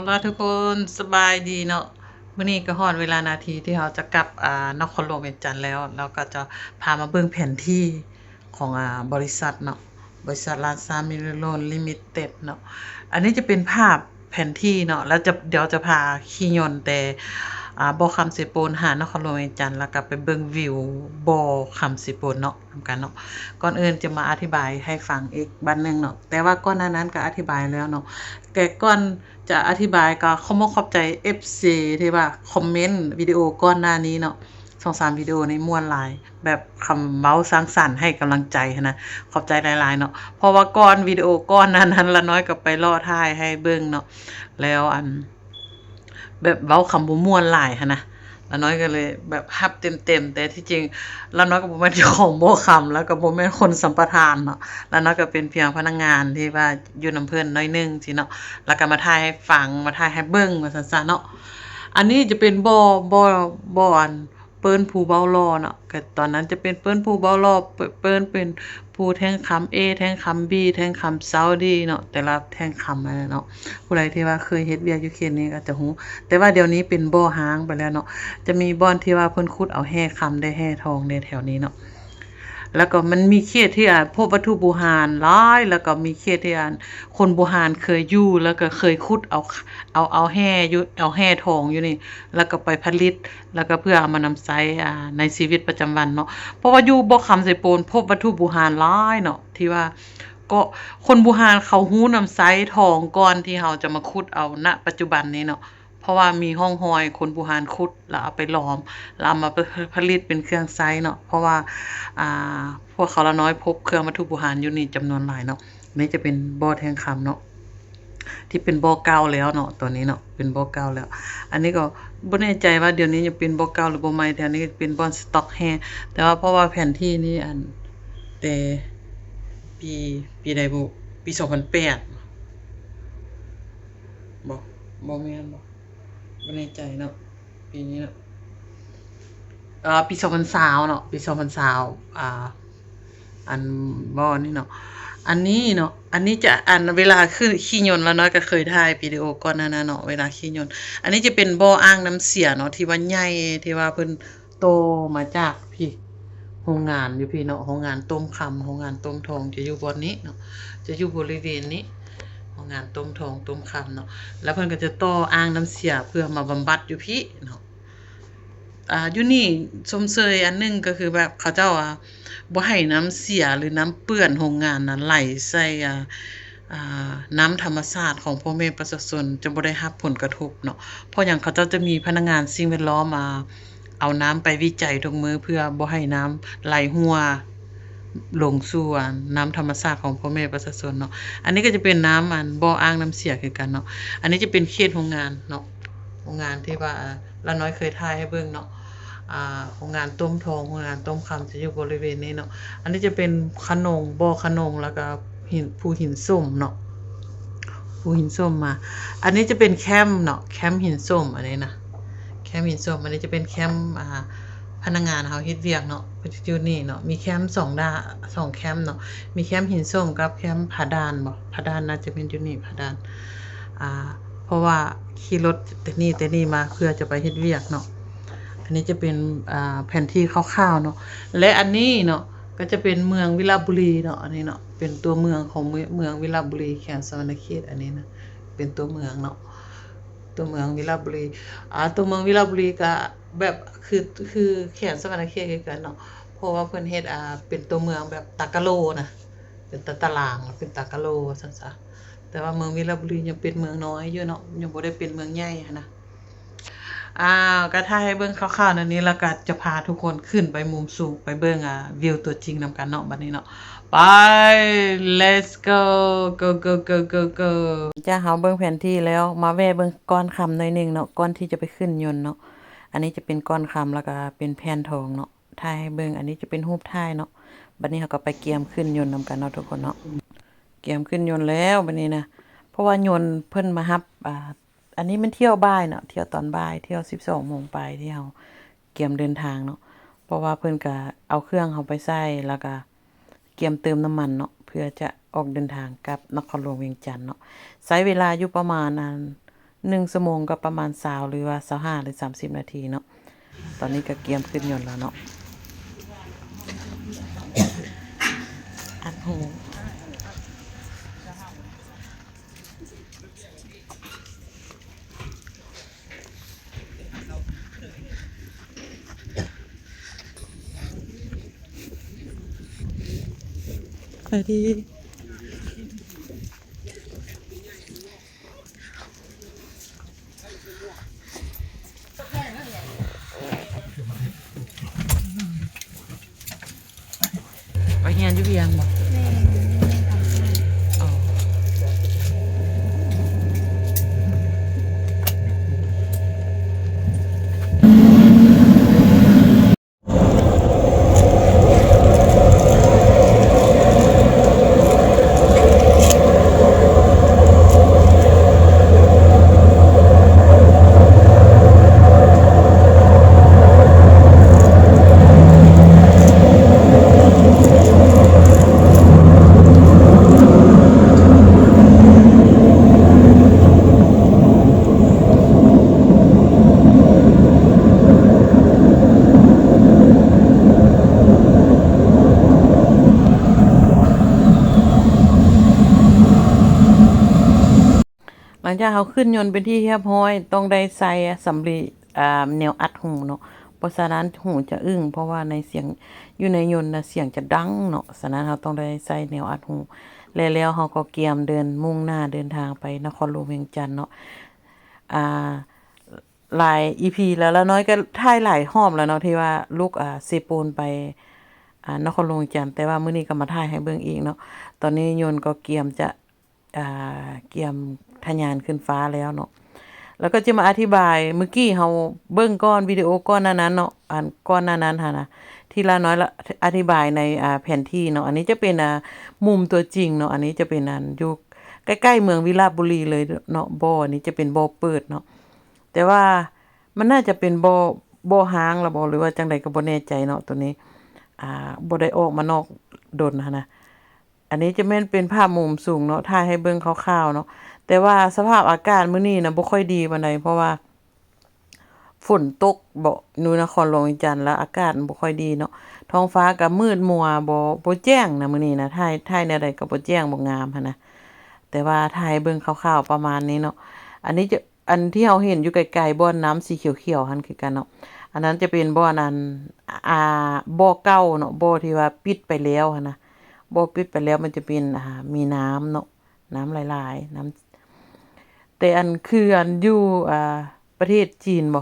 ล่ะทุกคนสบายดีเนาะมื้อนี้ก็ฮอดเวลานาทีที่เราจะกลับนครหลวงเวียงจันทน์แล้วเราก็จะพามาเบิ่งแผนที่ของบริษัทเนาะบริษัทลานซามิลโลนลิมิเต็ดเนาะอันนี้จะเป็นภาพแผนที่เนาะแล้วเดี๋ยวจะพาขี่ยนต์แต่บ่อคำสิโปนหานครหลวงเวียงจันทน์แล้วก็ไปเบิ่งวิวบ่อคำสิโปนเนาะนำกันเนาะก่อนอื่นจะมาอธิบายให้ฟังอีกบัดนึงเนาะแต่ว่าก่อนหน้านั้นก็อธิบายแล้วเนาะแต่ก่อนจะอธิบายก็ขอบใจ FC ที่ว่าคอมเมนต์วิดีโอก่อนหน้านี้เนาะ2-3วิดีโอนี้ม่วนหลายแบบคำเว้าสร้างสรรค์ให้กำลังใจหั้นนะขอบใจหลายๆเนาะเพราะว่าก่อนวิดีโอก่อนหน้านั้นละน้อยก็ไปรอถ่ายให้เบิ่งเนาะแล้วแบบเว้าคำบ่ม่วนหลายหั้นนะละน้อยก็เลยแบบรับเต็มๆแต่ที่จริงละน้อยก็บ่แม่นเจ้าของบ่คำแล้วก็บ่แม่นคนสัมปทานเนาะละน้อยก็เป็นเพียงพนักงานที่ว่าอยู่นำเพิ่นน้อยหนึ่งสิเนาะแล้วก็มาถ่ายให้ฟังมาถ่ายให้เบิ่งว่าซั่นซะเนาะอันนี้จะเป็นบ่อันเปิ้นภูเว้ารอเนาะก็ตอนนั้นจะเป็นเปิ้นภูเว้ารอเปิ้นเป็นภูแท่งคำ A แท่งคำ B แท่งคำ Saudi เนาะแต่ละแท่งคำนั่นน่ะเนาะผู้ใดที่ว่าเคยเฮ็ดเวียกอยู่เขตนี้ก็จะฮู้แต่ว่าเดี๋ยวนี้เป็นบ่อร้างไปแล้วเนาะจะมีบ่อนที่ว่าเพิ่นขุดเอาแร่คำได้แร่ทองในแถวนี้เนาะแล้วก็มันมีเขตที่พบวัตถุโบราณหลายแล้วก็มีเขตที่คนโบราณเคยอยู่แล้วก็เคยขุดเอาแร่อยู่เอาแร่ทองอยู่นี่แล้วก็ไปผลิตแล้วก็เพื่อเอามานำใช้ในชีวิตประจำวันเนาะเพราะว่าอยู่บ่อคำไสโปนพบวัตถุโบราณหลายเนาะที่ว่าก็คนโบราณเขารู้นำไช้ทองก่อนที่เราจะมาขุดเอาณปัจจุบันนี้เนาะเพราะว่ามีร่องรอยคนโบราณขุดแล้วเอาไปหลอมแล้วเอามาผลิตเป็นเครื่องใช้เนาะเพราะว่าอ่าพวกเขาละน้อยพบเครื่องวัตถุโบราณอยู่นี่จำนวนหลายเนาะนี่จะเป็นบ่อแทงคำเนาะที่เป็นบ่อเก่าแล้วเนาะตัวนี้เนาะเป็นบ่อเก่าแล้วอันนี้ก็บ่แน่ใจว่าเดี๋ยวนี้ยังเป็นบ่อเก่าหรือบ่ใหม่แต่อันนี้เป็นบ่อนสต็อกแฮแต่ว่าเพราะว่าแผนที่นี้แต่ปีปีใดบ่ปี2008บ่บ่แม่นบ่แน่ใจเนาะปีนี้เนาะปี2020เนาะปี2020อันบ่นี่เนาะอันนี้เนาะอันนี้จะเวลาขึ้นขี่ยนต์แล้วเนาะก็เคยถ่ายวิดีโอก่อนหน้านั้นเนาะเวลาขี่ยนต์อันนี้จะเป็นบ่ออ่างน้ำเสียเนาะที่ว่าใหญ่ที่ว่าเพิ่นโตมาจากพี่โรงงานอยู่พี่เนาะโรงงานต้มคำโรงงานต้มทองจะอยู่บ่อนนี้เนาะจะอยู่บริเวณนี้โรงงานต้มทองต้มคำเนาะแล้วเพิ่นก็จะต่ออ่างน้ำเสียเพื่อมาบำบัดอยู่พี่เนาะอยู่นี่ชมเชยอันหนึ่งก็คือแบบเขาเจ้าบ่ให้น้ำเสียหรือน้ำเปื้อนโรงงานนั้นไหลใส่น้ำธรรมชาติของพ่อแม่ประชาชนจะบ่ได้รับผลกระทบเนาะเพราะหยังเขาเจ้าจะมีพนักงานสิ่งแวดล้อมเอาน้ำไปวิจัยทุกมื้อเพื่อบ่ให้น้ำไหลรั่วลงสู่น้ำธรรมชาติของพ่อแม่ประชาชนเนาะอันนี้ก็จะเป็นน้ำบ่ออ่างน้ำเสียคือกันเนาะอันนี้จะเป็นเขตโรงงานเนาะโรงงานที่ว่าละน้อยเคยถ่ายให้เบิ่งเนาะโรงงานต้มทองโรงงานต้มคำจะอยู่บริเวณนี้เนาะอันนี้จะเป็นขนงบ่อขนงแล้วก็ภูหินส้มเนาะภูหินส้มมาอันนี้จะเป็นแคมป์เนาะแคมป์หินส้มอันนี้นะแคมป์หินส้มอันนี้จะเป็นแคมป์พนักงานเขาเฮ็ดเวียกเนาะอยู่นี่เนาะมีแคมป์2แคมป์เนาะมีแคมป์หินส้มกับแคมป์ผาดานบ่ผาดานน่าจะเป็นอยู่นี่ผาดานเพราะว่าขี่รถแต่นี่มาเพื่อจะไปเฮ็ดเวียกเนาะอันนี้จะเป็นแผนที่คร่าวๆเนาะและอันนี้เนาะก็จะเป็นเมืองวิลาบุรีเนาะอันนี้เนาะเป็นตัวเมืองของเมืองวิลาบุรีแขวงสะวรรณเขตอันนี้นะเป็นตัวเมืองเนาะตัวเมืองวิลาบุรีตัวเมืองวิลาบุรีก็แบบคือแขวงสะวรรณเขตคือกันเนาะเพราะว่าเพิ่นเฮ็ดเป็นตัวเมืองแบบตากะโลนะเป็นตารางเป็นตากะโลว่าซั่นซะแต่ว่าเมืองวิลาบุรียังเป็นเมืองน้อยอยู่เนาะยังบ่ได้เป็นเมืองใหญ่หันนะก็ถ่ายให้เบิ่งคร่าวๆนั่นนี้แล้วก็จะพาทุกคนขึ้นไปมุมสูงไปเบิ่งวิวตัวจริงนำกันเนาะบัดนี้เนาะไป let's go go go go go go จ้าเฮาเบิ่งแผนที่แล้วมาแวะเบิ่งก้อนคำหน่อยนึงเนาะก่อนที่จะไปขึ้นยนต์เนาะอันนี้จะเป็นก้อนคำแล้วก็เป็นแผ่นทองเนาะถ่ายให้เบิ่งอันนี้จะเป็นรูปถ่ายเนาะบัดนี้เฮาก็ไปเกียมขึ้นยนต์นำกันเนาะทุกคนเนาะเกียมขึ้นยนต์แล้วบัดนี้นะเพราะว่ายนต์เพิ่นมารับอันนี้มันเที่ยวบ่ายเนาะเที่ยวตอนบ่ายเที่ยว 12 โมงไปที่เฮาเกียมเดินทางเนาะเพราะว่าเพิ่นก็เอาเครื่องเฮาไปใส่แล้วก็เกียมเติมน้ำมันเนาะเพื่อจะออกเดินทางกลับนครหลวงเวียงจันทน์เนาะใช้เวลาอยู่ประมาณ 1ชั่วโมงก็ประมาณ20หรือว่า25หรือ30นาทีเนาะตอนนี้ก็เกียมขึ้นยนต์แล้วเนาะอัดหูไปดีไปเฮียนอยู่เวียงบ่อ๋อหลังจากเขาขึ้นยนต์เป็นที่เรียบร้อยต้องได้ใส่สำลีแนวอัดหูเนาะเพราะฉะนั้นหูจะอึ้งเพราะว่าในเสียงอยู่ในยนต์นะเสียงจะดังเนาะฉะนั้นเราต้องได้ใส่แนวอัดหูแล้วเขาก็เกียมเดินมุ่งหน้าเดินทางไปนครหลวงเวียงจันทน์เนาะหลาย EP แล้วน้อยก็ถ่ายหลายรอบแล้วเนาะที่ว่าลูกเซโปนไปนครหลวงเวียงจันทน์แต่ว่ามื้อนี้ก็มาถ่ายให้เบิ่งอีกเนาะตอนนี้ยนต์ก็เกียมจะเกียมทะยานขึ้นฟ้าแล้วเนาะแล้วก็จะมาอธิบายเมื่อกี้เฮาเบิ่งก่อนวิดีโอก่อนหน้านั้นเนาะก่อนหน้านั้นหั่นนะที่ละน้อยละอธิบายในแผนที่เนาะอันนี้จะเป็นมุมตัวจริงเนาะอันนี้จะเป็นอยู่ใกล้ๆเมืองวิลาบุรีเลยเนาะบ่อนี้จะเป็นบ่อเปิดเนาะแต่ว่ามันน่าจะเป็นบ่อห้างละบ่หรือว่าจังใดก็บ่แน่ใจเนาะตัวนี้บ่ได้ออกมานอกดนหั่นนะอันนี้จะแม่นเป็นภาพมุมสูงเนาะถ่ายให้เบิ่งคร่าวๆเนาะแต่ว่าสภาพอากาศมื้อนี้นะบ่ค่อยดีปานใดเพราะว่าฝนตกบ่อยู่นครหลวงเวียงจันทน์แล้วอากาศบ่ค่อยดีเนาะท้องฟ้าก็มืดมัวบ่แจ้งนะมื้อนี้นะถ่ายแนวใดก็บ่แจ้งบ่งามหั่นนะแต่ว่าถ่ายเบิ่งคร่าวๆประมาณนี้เนาะอันนี้จะอันที่เราเห็นอยู่ไกลๆบ่อน้ำสีเขียวๆหั่นคือกันเนาะอันนั้นจะเป็นบ่อนั้นบ่อเก่าเนาะบ่อที่ว่าปิดไปแล้วหั่นนะบ่อปิดไปแล้วมันจะเป็นมีน้ำเนาะน้ำหลายๆน้ำแต่อันคืออันอยู่ประเทศจีนบ่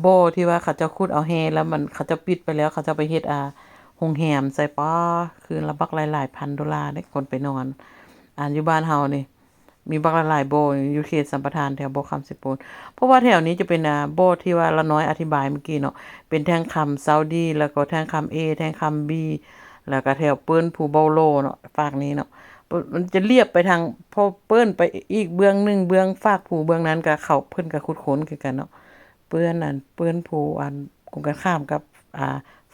บ่อที่ว่าเขาจะขุดเอาแฮแล้วมันเขาจะปิดไปแล้วเขาจะไปเฮ็ดโรงแรมใส่ป้าคืนละบักหลายๆพันดอลลาร์ได้คนไปนอนอยู่บ้านเฮานี่มีบักหลายๆบ่ออยู่เขตสัมปทานแถวบ่อคำสิโปนเพราะว่าแถวนี้จะเป็นบ่อที่ว่าละน้อยอธิบายเมื่อกี้เนาะเป็นแท่งคำซาอุดีแล้วก็แท่งคำ A แท่งคำ B แล้วก็แถวเปิ้นภูเบาโลเนาะฝากนี้เนาะมันจะเลียบไปทางพอเปิ้นไปอีกเบื้องนึงเบื้องฝากภูเบื้องนั้นก็เขาเพิ่นก็คุดค้นคือกันเนาะเปิ้นภูกงกันข้ามกับ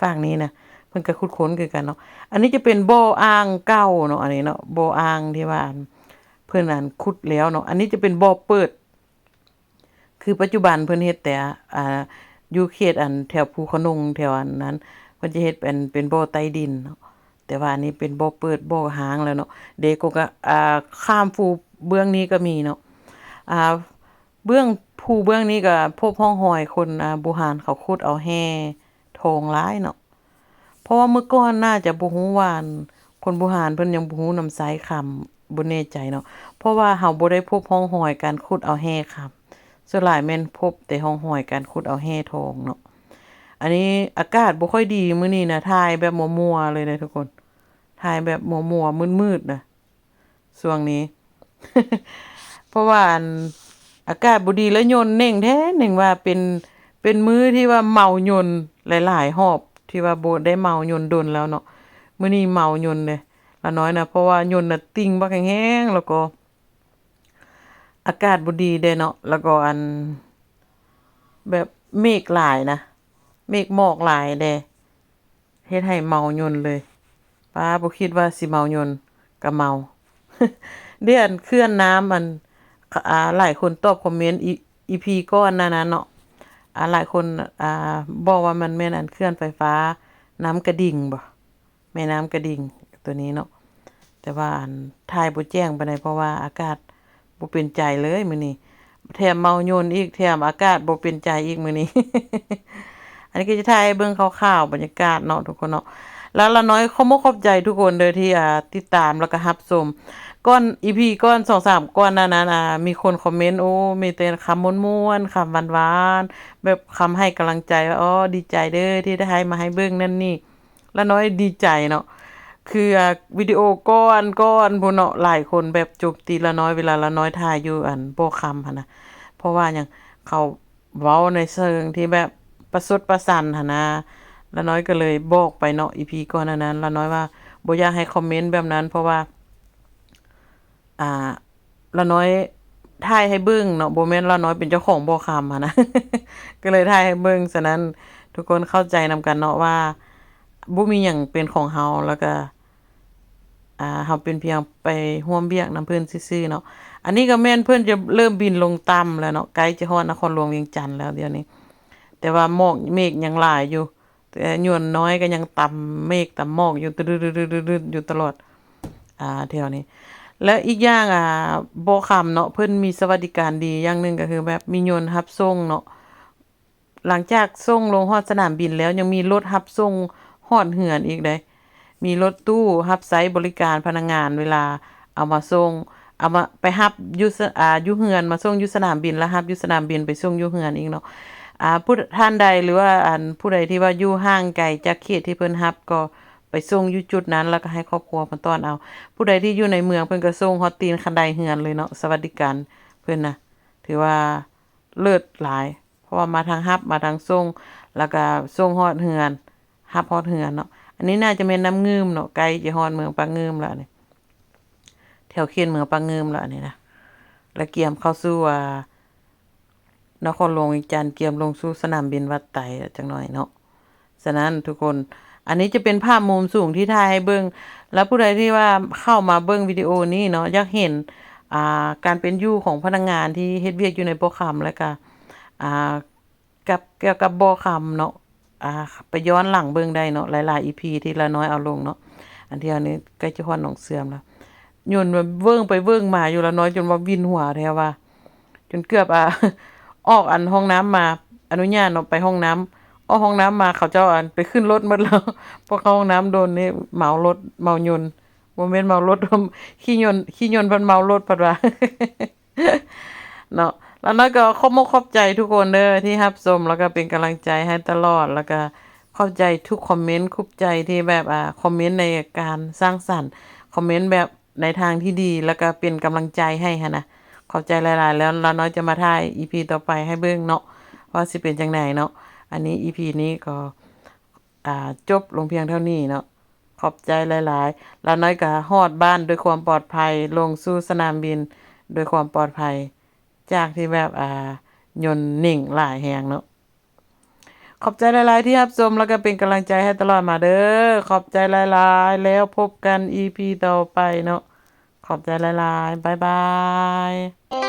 ฝากนี้นะเพิ่นก็คุดค้นคือกันเนาะอันนี้จะเป็นบ่ออ่างเก่าเนาะอันนี้เนาะบ่ออ่างที่ว่าเพิ่นขุดแล้วเนาะอันนี้จะเป็นบ่อเปิดคือปัจจุบันเพิ่นเฮ็ดแต่อยู่เขตแถวภูขนงแถวนั้นเพิ่นจะเฮ็ดเป็นบ่อใต้ดินเนาะแต่ว่าอันนี้เป็นบ่อเปิดบ่อหางแล้วเนาะเด็กก็ข้ามภูเบื้องนี้ก็มีเนาะเบื้องภูเบื้องนี้ก็พบห้องหอยคนบูหานเขาขุดเอาแห่ทองหลายเนาะเพราะว่าเมื่อก่อนน่าจะบ่ฮู้ว่าคนบูหานเพิ่นยังบ่ฮู้นำสายคำบ่แน่ใจเนาะเพราะว่าเฮาบ่ได้พบห้องหอยการขุดเอาแห่คำส่วนหลายแม่นพบแต่ห้องหอยการขุดเอาแห่ทองเนาะอันนี้อากาศบ่ค่อยดีมื้อนี้นะถ่ายแบบมัวๆเลยนะทุกคนถ่ายแบบมัวๆมืดๆนะช่วงนี้ เพราะว่าอากาศบ่ดีแล้วยนต์เน่งแท้เน่งว่าเป็นมื้อที่ว่าเมายนต์หลายๆรอบที่ว่าบ่ได้เมายนต์ดนแล้วเนาะมื้อนี้เมายนต์เลยละน้อยนะเพราะว่ายนต์น่ะติ่งบักแห้งๆแล้วก็อากาศบ่ดีเด้เนาะแล้วก็แบบเมฆหลายนะเมฆหมอกหลายเด้เฮ็ดให้เมายนต์เลยป้าบ่คิดว่าสิเมายนต์ก็เมา เดือนเคลื่อนน้ำ หลายคนตอบคอมเมนต์EP ก่อนนั้นนะเนาะหลายคนบอกว่ามันแม่นอันเคลื่อนไฟฟ้าน้ำกระดิ่งบ่แม่น้ำกระดิ่งตัวนี้เนาะแต่ว่าอันถ่ายบ่แจ้งปานใดเพราะว่าอากาศบ่เป็นใจเลยมื้อนี้แถมเมาโยนอีกแถมอากาศบ่เป็นใจอีกมื้อนี้ อันนี้ก็จะถ่ายให้เบิ่งคร่าวๆบรรยากาศเนาะทุกคนเนาะแล้วละน้อยขอบใจทุกคนเด้อที่ติดตามแล้วก็รับชมก่อน EP ก่อน2-3ก่อนนั้นมีคนคอมเมนต์โอ้มีแต่คำม่วนๆคำหวานๆแบบคำให้กำลังใจว่าอ๋อดีใจเด้อที่ได้ให้มาให้เบิ่งนั่นนี่ละน้อยดีใจเนาะคือวิดีโอก่อนพุ่นเนาะหลายคนแบบโจมตีละน้อยเวลาละน้อยถ่ายอยู่บ่คำหั่นนะเพราะว่าหยังเขาเว้าในเชิงที่แบบประชดประชันหั่นนะละน้อยก็เลยบอกไปเนาะ EP ก่อนนั้นละน้อยว่าบ่อยากให้คอมเมนต์แบบนั้นเพราะว่าละน้อยถ่ายให้เบิ่งเนาะบ่แม่นละน้อยเป็นเจ้าของบ่คำหั่นนะ ก็เลยถ่ายให้เบิ่งฉะนั้นทุกคนเข้าใจนำกันเนาะว่าบ่มีหยังเป็นของเฮาแล้วก็เฮาเป็นเพียงไปร่วมเวียกนำเพิ่นซื่อๆเนาะอันนี้ก็แม่นเพิ่นจะเริ่มบินลงต่ำแล้วเนาะใกล้จะฮอดนครหลวงเวียงจันทน์แล้วเดี๋ยวนี้แต่ว่าหมอกเมฆยังหลายอยู่แต่หย่วนน้อยก็ยังต่ำเมฆต่ำหมอกอยู่ตึๆๆๆอยู่ตลอดแถวนี้แล้วอีกอย่างบ่ค่ำเนาะเพิ่นมีสวัสดิการดีอย่างหนึงก็คือแบบมียนต์รับส่งเนาะหลังจากส่งลงฮอดสนามบินแล้วยังมีรถรับส่งฮอดเรือนอีกเด้มีรถตู้รับใช้บริการพนักงานเวลาเอามาส่งเอามาไปรับอยู่อยู่เรือนมาส่งอยู่สนามบินแล้วรับอยู่สนามบินไปส่งอยู่เรือนอีกเนาะผู้ท่านใดหรือว่าผู้ใดที่ว่าอยู่ห่างไกลจากเขตที่เพิ่นรับก็ไปส่งอยู่จุดนั้นแล้วก็ให้ครอบครัวเพิ่นต้อนเอาผู้ใดที่อยู่ในเมืองเพิ่นก็ส่งฮอดตีนคันไดเรือนเลยเนาะสวัสดิการเพิ่นน่ะถือว่าเลิศหลายเพราะว่ามาทางรับมาทางส่งแล้วก็ส่งฮอดเรือนรับฮอดเรือนเนาะอันนี้น่าจะแม่นน้ำงืมเนาะใกล้จะฮอดเมืองปางงืมแล้วนี่แถวเขตเมืองปางงืมแล้วนี่นะแล้วเกียมเข้าสู่นครหลวงเวียงจันทน์เกียมลงสู่สนามบินวัดไตจักหน่อยเนาะฉะนั้นทุกคนอันนี้จะเป็นภาพมุมสูงที่ถ่ายให้เบิ่งแล้วผู้ใดที่ว่าเข้ามาเบิ่งวิดีโอนี้เนาะอยากเห็นการเป็นอยู่ของพนักงานที่เฮ็ดเวียกอยู่ในบ่อค่ำแล้วก็กับเกี่ยวกับบ่อค่ำเนาะไปย้อนหลังเบิ่งได้เนาะหลายๆ EP ที่ละน้อยเอาลงเนาะอันที่อันนี้ใกล้จะฮอดหนองเสื่อมแล้วย้อนว่าเบิ่งไปเบิ่งมาอยู่ละน้อยจนว่าวินหัวแท้ว่าจนเกือบออกห้องน้ำมาอนุญาตเนาะไปห้องน้ำออกห้องน้ำมาเขาเจ้าไปขึ้นรถหมดแล้วเพราะเข้าห้องน้ำโดนนี่เหมารถเหมายนต์บ่แม่นเหมารถขี้ยนต์เพิ่นเหมารถเพิ่นว่า เนาะแล้วน้อยก็ขอบใจทุกคนเด้อที่รับชมแล้วก็เป็นกำลังใจให้ตลอดแล้วก็เข้าใจทุกคอมเมนต์ขอบใจที่แบบคอมเมนต์ในการสร้างสรรค์คอมเมนต์แบบในทางที่ดีแล้วก็เป็นกำลังใจให้หันนะขอบใจหลายๆแล้วน้อยจะมาถ่าย EP ต่อไปให้เบิ่งเนาะว่าสิเป็นจังไดเนาะอันนี้ EP นี้ก็จบลงเพียงเท่านี้เนาะขอบใจหลายๆแล้วน้อยก็ฮอดบ้านด้วยความปลอดภัยลงสู่สนามบินด้วยความปลอดภัยจากที่แบบยนต์นิ่งหลายแฮงเนาะขอบใจหลายๆที่รับชมแล้วก็เป็นกำลังใจให้ตลอดมาเด้อขอบใจหลายๆแล้วพบกัน EP ต่อไปเนาะขอบใจหลายๆบ๊ายบาย